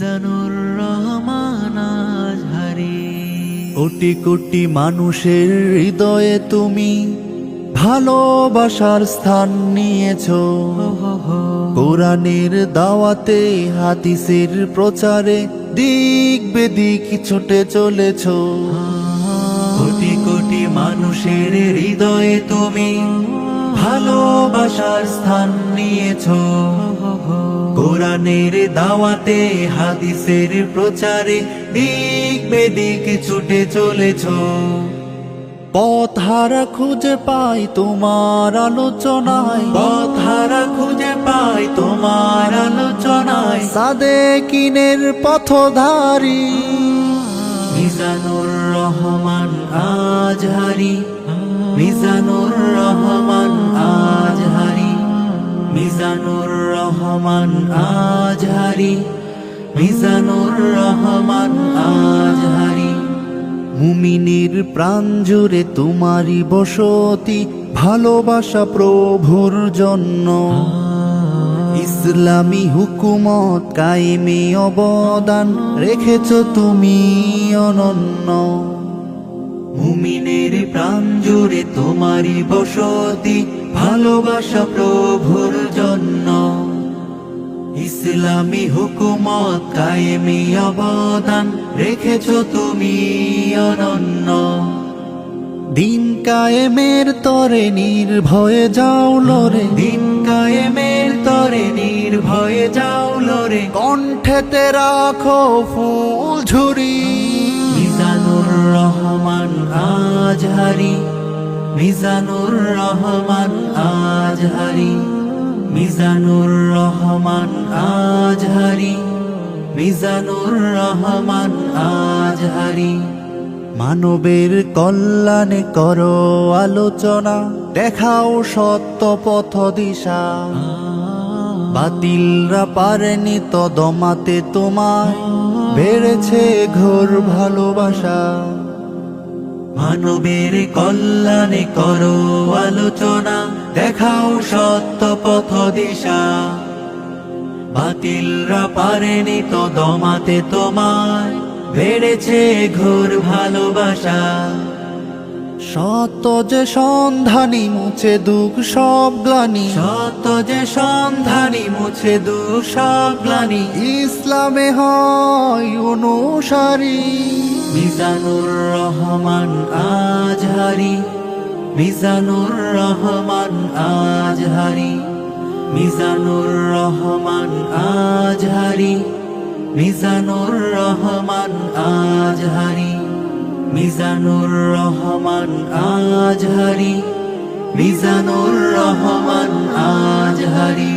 মিজানুর রহমান আজহারী। কোটি কোটি মানুষের হৃদয়ে তুমি ভালোবাসার স্থান নিয়েছো। কোরআনের দাওয়াতে হাদিসের প্রচারে দিক বেদিক ছুটে চলেছো। কোটি কোটি মানুষের হৃদয়ে তুমি ভালোবাসার স্থান নিয়েছো। কোরআনের দাওয়াতে হাদিসের প্রচারে দিক বেদিক ছুটে চলেছো। পথ হারা খুঁজে পাই তোমার আলোচনায়, পথ হারা খুঁজে পাই তোমার আলোচনায়। সাদেকিনের পথধারী মিজানুর রহমান আজহারী, মিজানুর রহমান আজহারী, মিজানুর রহমান আজহারী, মিজানুর রহমান আজহারী। মুমিনের প্রাণ জুড়ে তোমারই বসতি, ভালোবাসা প্রভুর জন্য। ইসলামী হুকুমত কায়েমে অবদান রেখেছো তুমি অনন্য। মুমিনের প্রাণ জুড়ে তোমারই বসতি, ভালোবাসা প্রভুর জন্য। ইসলামী হুকুমত কায়েমে অবদান রেখেছো তুমি অনন্য। দিন কায়েমের তরে নির্ভয়ে যাও লরে, দিন কায়েমের তরে নির্ভয়ে যাও লরে। কণ্ঠেতে রাখো ফুল ঝুরি মিজানুর রহমান আজহারী, মিজানুর রহমান আজহারী, মিজানুর রহমান আজহারী, মিজানুর রহমান আজহারী। মানবের কল্যাণে করো আলোচনা, দেখাও সত্য পথ দিশা। বাতিলরা পারেনি তো দমাতে তোমায়, বেড়েছে ঘোর ভালোবাসা। মানবের কল্যাণে করো আলোচনা, দেখাও সত্য পথ দিশা। বাতিলরা পারেনি তো দমাতে তোমায়, বেড়েছে ঘোর ভালোবাসা। সত্য যে সন্ধানী মুছে দুঃখ সব গ্লানি, সত্য যে সন্ধানী মুছে দুঃখ সব গ্লানি। ইসলামে হয় অনুসারী মিজানুর রহমান আজহারী, মিজানুর রহমান আজহারী, মিজানুর রহমান আজহারী, মিজানুর রহমান আজহারী, মিজানুর রহমান আজহারী, মিজানুর রহমান আজহারী।